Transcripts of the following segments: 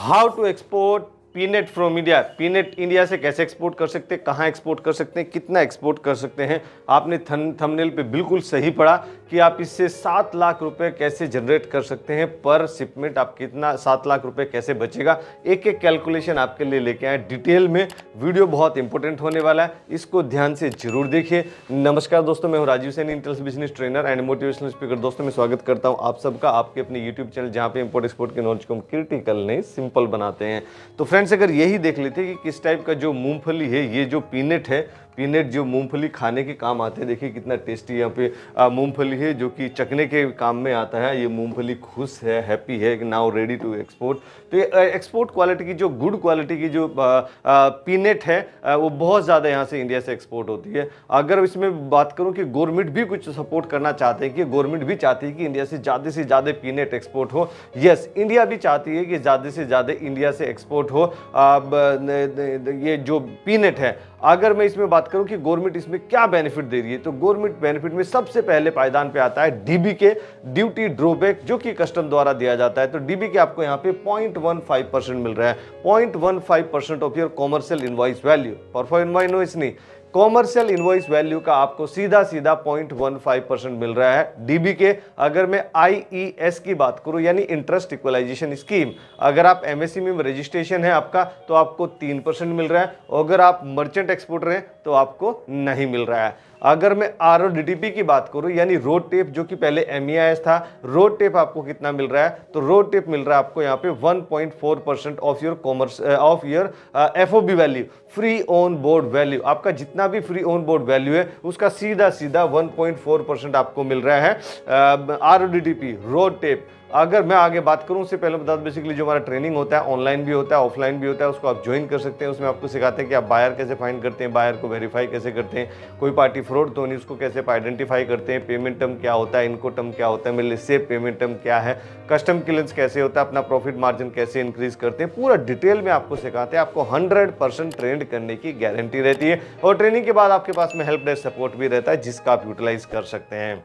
How to export peanut from India. Peanut India से कैसे export कर सकते हैं, कहाँ एक्सपोर्ट कर सकते हैं, कितना एक्सपोर्ट कर सकते हैं। आपने थंबनेल पे बिल्कुल सही पढ़ा कि आप इससे 7 लाख रुपए कैसे जनरेट कर सकते हैं पर शिपमेंट। आप कितना 7 लाख रुपए कैसे बचेगा, एक एक कैलकुलेशन आपके लिए लेके आए डिटेल में। वीडियो बहुत इंपॉर्टेंट होने वाला है, इसको ध्यान से जरूर देखिए। नमस्कार दोस्तों, मैं हूं राजीव सैनी, इंटेल्स business trainer and motivational speaker. दोस्तों मैं स्वागत करता हूं आप सबका आपके अपने यूट्यूब चैनल, जहां पे इंपोर्ट एक्सपोर्ट के नॉलेज को हम क्रिटिकल नहीं सिंपल बनाते हैं। तो फ्रेंड्स, अगर यही देख लेते कि किस टाइप का जो मूंगफली है, ये जो पीनट है, पीनट जो मूंगफली खाने के काम आते हैं। देखिए कितना टेस्टी यहाँ पे मूंगफली है जो कि चखने के काम में आता है। ये मूंगफली खुश है, हैप्पी है, नाउ रेडी टू एक्सपोर्ट। तो ये एक्सपोर्ट क्वालिटी की जो गुड क्वालिटी की जो पीनट है वो बहुत ज़्यादा यहाँ से इंडिया से एक्सपोर्ट होती है। अगर इसमें बात करूँ कि गवर्नमेंट भी कुछ सपोर्ट करना चाहते हैं, कि गवर्नमेंट भी चाहती है कि इंडिया से ज़्यादा पीनट एक्सपोर्ट हो। यस, इंडिया भी चाहती है कि ज़्यादा से ज़्यादा इंडिया से एक्सपोर्ट हो ये जो पीनट है। अगर मैं इसमें बात करूं कि गवर्नमेंट इसमें क्या बेनिफिट दे रही है, तो गवर्नमेंट बेनिफिट में सबसे पहले पायदान पे आता है डीबीके, ड्यूटी ड्रॉबैक, जो कि कस्टम द्वारा दिया जाता है। तो डीबीके आपको यहाँ पे 0.15% मिल रहा है, 0.15% of your commercial invoice value. Performance नहीं, कॉमर्शियल इनवॉइस वैल्यू का आपको सीधा 0.15% मिल रहा है डीबीके। अगर मैं आईईएस की बात करूं, यानी इंटरेस्ट इक्वलाइजेशन स्कीम, अगर आप एमएसएमई में रजिस्ट्रेशन है आपका, तो आपको 3% मिल रहा है। अगर आप मर्चेंट एक्सपोर्टर हैं तो आपको नहीं मिल रहा है। अगर मैं आरओडीटीपी की बात करूं, यानी रोड टेप, जो कि पहले एमईआईएस था, रोड टेप आपको कितना मिल रहा है, तो रोड टेप मिल रहा है आपको यहाँ पे 1.4% of your commerce of your FOB value, free on board value. आपका जितना भी फ्री ऑन बोर्ड वैल्यू है उसका सीधा 1.4% आपको मिल रहा है आरओडीटीपी रोड टेप। अगर मैं आगे बात करूं, उससे पहले बता दूं, बेसिकली जो हमारा ट्रेनिंग होता है ऑनलाइन भी होता है, ऑफलाइन भी होता है, उसको आप ज्वाइन कर सकते हैं। उसमें आपको सिखाते हैं कि आप बायर कैसे फाइंड करते हैं, बायर को वेरीफाई कैसे करते हैं, कोई पार्टी फ्रॉड तो नहीं, उसको कैसे आइडेंटिफाई करते हैं, पेमेंट टर्म क्या होता है, इनको टर्म क्या होता है, मेरे सेफ पेमेंट टर्म क्या है, कस्टम क्लियरेंस कैसे होता है, अपना प्रॉफिट मार्जिन कैसे इंक्रीज करते हैं, पूरा डिटेल में आपको सिखाते हैं। आपको 100% ट्रेंड करने की गारंटी रहती है, और ट्रेनिंग के बाद आपके पास में हेल्प डेस्क सपोर्ट भी रहता है, जिसका आप यूटिलाइज कर सकते हैं।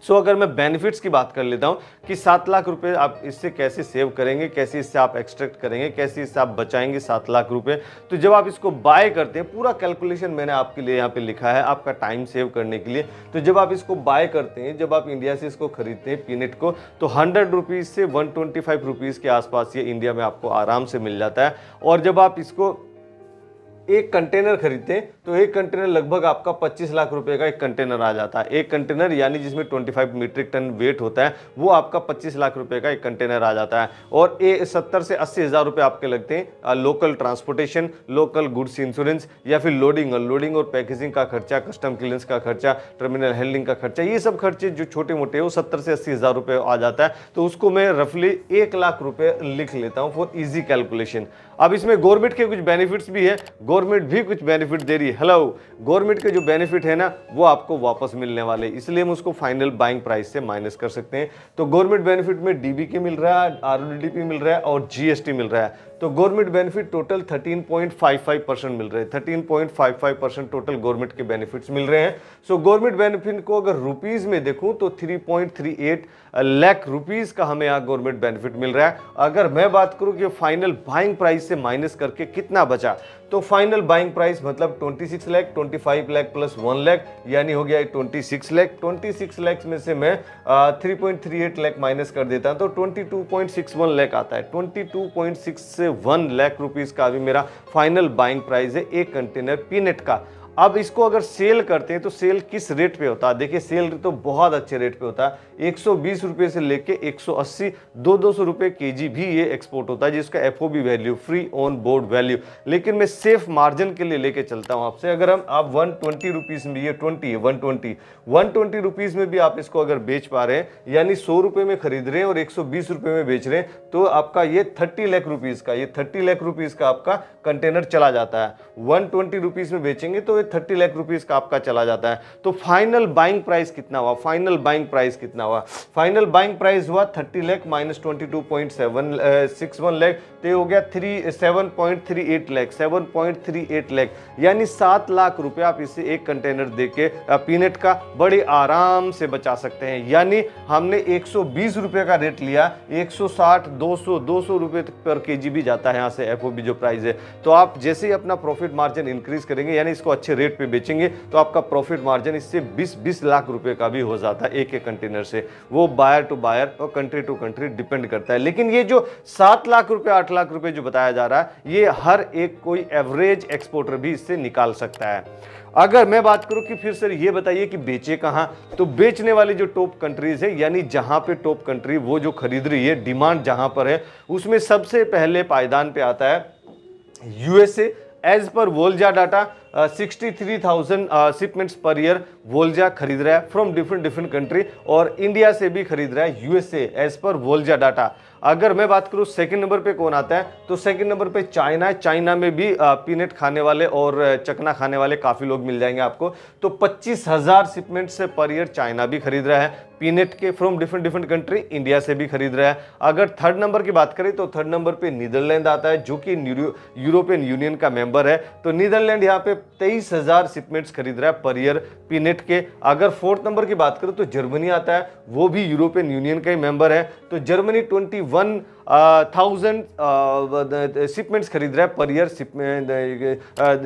सो अगर मैं बेनिफिट्स की बात कर लेता हूं कि 7 लाख रुपए आप इससे कैसे सेव करेंगे, कैसे इससे आप एक्सट्रैक्ट करेंगे, कैसे इससे आप बचाएंगे 7 लाख रुपए। तो जब आप इसको बाय करते हैं, पूरा कैलकुलेशन मैंने आपके लिए यहाँ पे लिखा है आपका टाइम सेव करने के लिए। तो जब आप इसको बाय करते हैं, जब आप इंडिया से इसको खरीदते हैं पीनट को, तो 100 रुपीज़ से 125 रुपीज़ के आसपास ये इंडिया में आपको आराम से मिल जाता है। और जब आप इसको एक कंटेनर खरीदते हैं तो एक कंटेनर लगभग आपका 25 लाख रुपए का एक कंटेनर आ जाता है। एक कंटेनर यानी जिसमें 25 मीट्रिक टन वेट होता है, वो आपका 25 लाख रुपए का एक कंटेनर आ जाता है। और 70 से 80 हज़ार रुपए आपके लगते हैं local transportation, local goods insurance, या फिर लोडिंग और पैकेजिंग का खर्चा, कस्टम क्लियरेंस का खर्चा, टर्मिनल हैंडलिंग का खर्चा। ये सब खर्चे जो छोटे मोटे हैं वो 70 से 80 हज़ार रुपए आ जाता है। तो उसको मैं रफली 1 लाख रुपए लिख लेता हूँ फॉर इजी कैलकुलेशन। अब इसमें गवर्नमेंट के कुछ बेनिफिट्स भी है, गवर्नमेंट भी कुछ बेनिफिट दे रही है। हेलो, गवर्नमेंट के जो बेनिफिट है ना, वो आपको वापस मिलने वाले, इसलिए हम उसको फाइनल बाइंग प्राइस से माइनस कर सकते हैं। तो गवर्नमेंट बेनिफिट में डीबीके मिल रहा है, आरओडीटीपी मिल रहा है और जीएसटी मिल रहा है। तो गवर्नमेंट बेनिफिट टोटल 13.55% मिल रहे हैं, 13.55% टोटल गवर्नमेंट के बेनिफिट्स मिल रहे हैं। सो गवर्नमेंट बेनिफिट को अगर रुपीज में देखूं तो 3.38 लाख रुपीज का हमें यहाँ गवर्नमेंट बेनिफिट मिल रहा है। अगर मैं बात करूं कि फाइनल बाइंग प्राइस से माइनस करके कितना बचा, तो फाइनल बाइंग प्राइस मतलब 26 लाख, 25 लाख प्लस 1 लाख, यानी हो गया 26 लाख। 26 लाख में से मैं 3.38 लाख माइनस कर देता हूं तो 22.61 लाख आता है। 22.61 लाख रुपीस का अभी मेरा फाइनल बाइंग प्राइस है एक कंटेनर पीनट का। अब इसको अगर सेल करते हैं तो सेल किस रेट पे होता है, देखिए सेल तो बहुत अच्छे रेट पे होता है। 120 रुपए से लेके 180, 200 रुपए केजी भी ये एक्सपोर्ट होता है, जिसका FOB value, free on board value. लेकिन मैं सेफ मार्जिन के लिए लेके चलता हूं आपसे। अगर आप 120 रुपीज में, ये 20 है, 120 रुपीज में भी आप इसको अगर बेच पा रहे हैं, यानी 100 रुपए में खरीद रहे हैं और 120 रुपए में बेच रहे हैं, तो आपका ये 30 लाख रुपीज का, ये 30 लाख रुपीज का आपका कंटेनर चला जाता है। 120 रुपीज में बेचेंगे तो ये 30 लाख रुपीस का आपका चला जाता है। तो फाइनल बाइंग प्राइस कितना हुआ, फाइनल बाइंग प्राइस कितना हुआ, फाइनल बाइंग प्राइस हुआ 30 लाख माइनस 22.761 लाख, तो ये हो गया 7.38 लाख, 7.38 लाख, यानी 7 लाख रुपए आप इसे एक कंटेनर देके पीनट का बड़े आराम से बचा सकते हैं। यानी हमने 120 रुपए का रेट लिया, 160, 200 रुपए पर केजी भी जाता है यहाँ से एफओबी जो प्राइस है। तो आप जैसे ही अपना प्रॉफिट मार्जिन इंक्रीज करेंगे, यानी इसको अच्छे रेट पे बेचेंगे, तो आपका प्रॉफिट मार्जिन इससे 20 लाख रुपए का भी हो जाता है एक एक कंटेनर से। वो बायर टू बायर और कंट्री टू कंट्री डिपेंड करता है। लेकिन ये जो 7 लाख रुपए 8 लाख रुपए जो बताया जा रहा है, ये हर एक कोई एवरेज एक्सपोर्टर भी इससे निकाल सकता है। अगर मैं बात करूं कि फिर सर ये बताइए कि बेचे कहां, तो बेचने वाली जो टॉप कंट्रीज है, यानी जहां पे टॉप कंट्री वो जो खरीद रही है, डिमांड जहां पर है, उसमें सबसे पहले पायदान पे आता है USA. As per Volza data 63,000 shipments per year Volza खरीद रहा है फ्रॉम डिफरेंट कंट्री, और इंडिया से भी खरीद रहा है USA as per Volza data. अगर मैं बात करूं सेकंड नंबर पे कौन आता है, तो सेकंड नंबर पे चाइना है। चाइना में भी पीनट खाने वाले और चकना खाने वाले काफी लोग मिल जाएंगे आपको। तो 25,000 शिपमेंट से पर ईयर चाइना भी खरीद रहा है पीनट के फ्रॉम डिफरेंट कंट्री, इंडिया से भी खरीद रहा है। अगर थर्ड नंबर की बात करें तो थर्ड नंबर पे नीदरलैंड आता है, जो कि यूरोपियन यूनियन का मेंबर है। तो नीदरलैंड यहाँ पे 23,000 शिपमेंट्स खरीद रहा है पर ईयर पीनट के। अगर फोर्थ नंबर की बात करें तो जर्मनी आता है, वो भी यूरोपियन यूनियन का ही मेंबर है। तो जर्मनी 21,000 शिपमेंट्स खरीद रहा है पर ईयर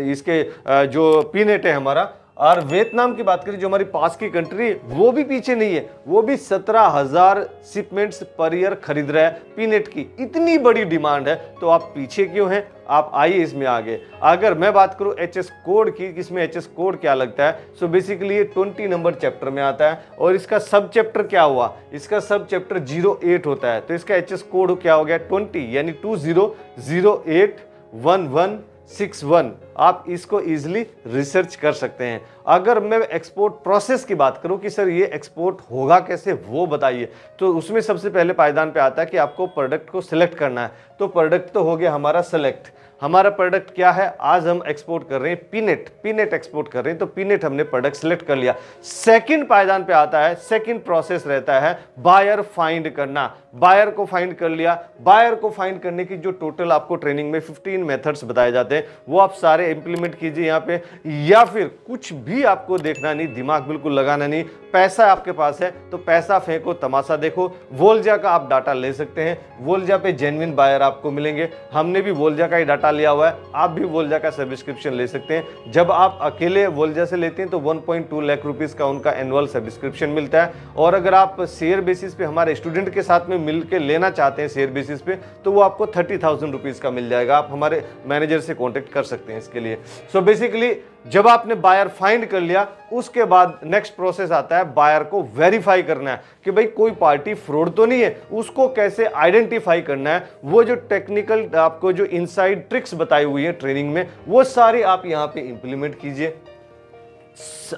इसके जो पीनट है हमारा। और वियतनाम की बात करें जो हमारी पास की कंट्री है, वो भी पीछे नहीं है, वो भी 17,000 शिपमेंट्स पर ईयर खरीद रहा है पीनट की। इतनी बड़ी डिमांड है, तो आप पीछे क्यों हैं? आप आइए इसमें आगे। अगर मैं बात करूं एचएस कोड की, इसमें एचएस कोड क्या लगता है, सो बेसिकली ये 20 नंबर चैप्टर में आता है, और इसका सब चैप्टर क्या हुआ, इसका सब चैप्टर 08 होता है। तो इसका एचएस कोड क्या हो गया 20, यानी 20081161। आप इसको इजीली रिसर्च कर सकते हैं। अगर मैं एक्सपोर्ट प्रोसेस की बात करूं कि सर ये एक्सपोर्ट होगा कैसे, वो बताइए, तो उसमें सबसे पहले पायदान पे आता है कि आपको प्रोडक्ट को सिलेक्ट करना है। तो प्रोडक्ट तो हो गया हमारा सेलेक्ट। हमारा प्रोडक्ट क्या है, आज हम एक्सपोर्ट कर रहे हैं पीनट एक्सपोर्ट कर रहे हैं, तो पीनट हमने प्रोडक्ट सिलेक्ट कर लिया। सेकंड पायदान पे आता है, सेकंड प्रोसेस रहता है बायर फाइंड करना। बायर को फाइंड कर लिया। बायर को फाइंड करने की जो टोटल आपको ट्रेनिंग में 15 मेथड्स बताए जाते हैं, वो आप सारे इंप्लीमेंट कीजिए यहाँ पे, या फिर कुछ भी आपको देखना नहीं, दिमाग बिल्कुल लगाना नहीं। पैसा आपके पास है तो पैसा फेंको, तमाशा देखो। वोल्जा का आप डाटा ले सकते हैं, वोल्जा पे जेन्युइन बायर आपको मिलेंगे। हमने भी वोल्जा का ही डाटा लिया हुआ है, आप भी वोल्जा का सब्सक्रिप्शन ले सकते हैं। जब आप अकेले वोल्जा से लेते हैं तो 1.2 लाख रुपीस का उनका एनुअल सब्सक्रिप्शन मिलता है, और अगर आप शेयर बेसिस पे हमारे स्टूडेंट के साथ में मिलकर लेना चाहते हैं शेयर बेसिस पे, तो वो आपको 30,000 रुपीज का मिल जाएगा। आप हमारे मैनेजर से कॉन्टेक्ट कर सकते हैं इसके लिए। सो बेसिकली जब आपने बायर फाइंड कर लिया, उसके बाद नेक्स्ट प्रोसेस आता है बायर को वेरीफाई करना है कि भाई कोई पार्टी फ्रॉड तो नहीं है। उसको कैसे आइडेंटिफाई करना है, वो जो टेक्निकल आपको जो इनसाइड ट्रिक्स बताई हुई है ट्रेनिंग में, वो सारी आप यहां पे इंप्लीमेंट कीजिए,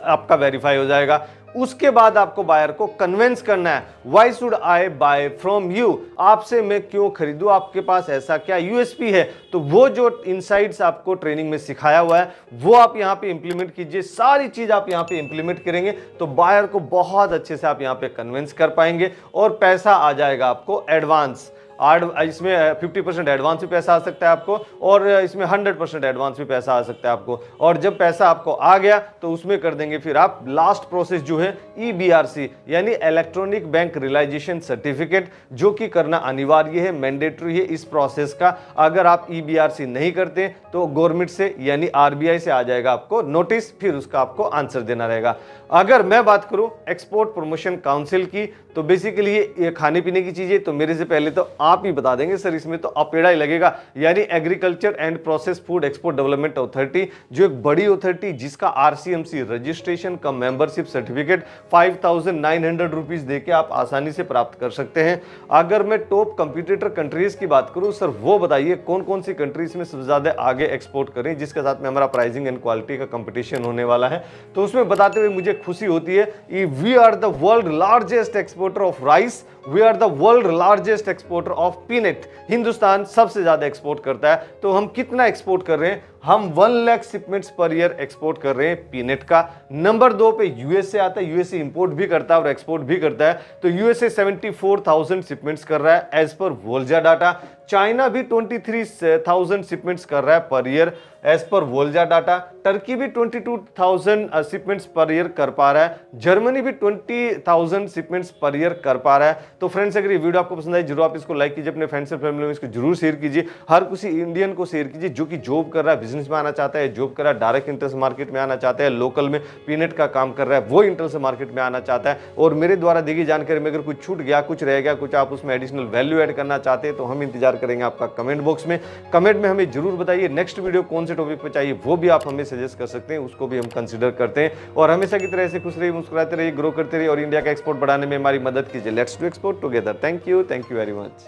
आपका वेरीफाई हो जाएगा। उसके बाद आपको बायर को कन्विंस करना है, why should I buy from you, आपसे मैं क्यों खरीदूं, आपके पास ऐसा क्या यूएसपी है। तो वो जो इनसाइट्स आपको ट्रेनिंग में सिखाया हुआ है, वो आप यहां पे इंप्लीमेंट कीजिए। सारी चीज आप यहां पे इंप्लीमेंट करेंगे तो बायर को बहुत अच्छे से आप यहां पे कन्विंस कर पाएंगे, और पैसा आ जाएगा आपको एडवांस। इसमें 50% एडवांस भी पैसा आ सकता है आपको, और इसमें 100% एडवांस भी पैसा आ सकता है आपको। और जब पैसा आपको आ गया तो उसमें कर देंगे फिर आप लास्ट प्रोसेस जो है EBRC, यानी इलेक्ट्रॉनिक बैंक रियलाइजेशन सर्टिफिकेट, जो कि करना अनिवार्य है, मैंडेटरी है इस प्रोसेस का। अगर आप EBRC नहीं करते तो गवर्नमेंट से यानी RBI से आ जाएगा आपको नोटिस, फिर उसका आपको आंसर देना रहेगा। अगर मैं बात करूं एक्सपोर्ट प्रमोशन काउंसिल की, तो बेसिकली ये खाने पीने की चीजें तो मेरे से पहले तो आप ही बता देंगे सर, इसमें तो अपेड़ा ही लगेगा। यानी agriculture and process food export development authority, जो एक बड़ी अथॉरिटी जिसका RCMC रजिस्ट्रेशन का मेंबरशिप सर्टिफिकेट 5,900 रुपीज देके आप आसानी से प्राप्त कर सकते हैं। अगर मैं टॉप कंपटीटर कंट्रीज की बात करूं सर, वो बताइए कौन कौन सी कंट्रीज में सबसे ज्यादा आगे एक्सपोर्ट करें, जिसके साथ में हमारा प्राइसिंग एंड क्वालिटी का कंपटीशन होने वाला है। तो उसमें बताते हुए मुझे खुशी होती है, we are the world largest exporter of rice, we are the world largest exporter of peanut. Hindustan सबसे ज्यादा एक्सपोर्ट करता है। तो हम कितना एक्सपोर्ट कर रहे हैं, हम 1 lakh shipments per year export कर रहे हैं पीनट का। नंबर 2 पे यूएसए आता है, यूएसए इंपोर्ट भी करता है और एक्सपोर्ट भी करता है, तो यूएसए 74,000 शिपमेंट्स कर रहा है as per Volza data. China भी 23,000 शिपमेंट्स कर रहा है per year as per Volza data. Turkey भी 22,000 शिपमेंट्स पर ईयर कर पा रहा है। जर्मनी भी 20,000 शिपमेंट्स पर ईयर कर पा रहा है। तो फ्रेंड्स, अगर ये वीडियो आपको पसंद आई जरूर आप इसको लाइक कीजिए, अपने फ्रेंड्स एंड फैमिली में इसको जरूर शेयर कीजिए। हर किसी इंडियन को शेयर कीजिए जो कि जॉब कर रहा है, बिजनेस में आना चाहता है, जॉब कर रहा है, डायरेक्ट इंटरेस्ट मार्केट में आना चाहता है, लोकल में पीनट का काम कर रहा है, वो इंटरेस्ट मार्केट में आना चाहता है। और मेरे द्वारा दी गई जानकारी में अगर कुछ छूट गया, कुछ रह गया, कुछ आप उसमें एडिशनल वैल्यू ऐड करना चाहते हैं, तो हम इंतजार करेंगे आपका कमेंट बॉक्स में। कमेंट में हमें जरूर बताइए नेक्स्ट वीडियो कौन से टॉपिक पे चाहिए, वो भी आप हमें सजेस्ट कर सकते हैं, उसको भी हम कंसीडर करते हैं। और हमेशा की तरह ऐसे खुश रहिए, मुस्कुराते रहिए, ग्रो करते रहिए और इंडिया का एक्सपोर्ट बढ़ाने में हमारी मदद कीजिए। Let's do export together. Thank you very much.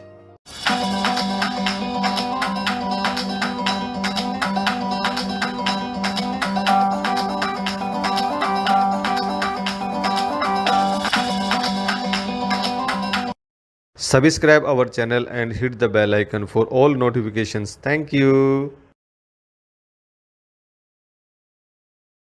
Subscribe our channel and hit the bell icon for all notifications. Thank you.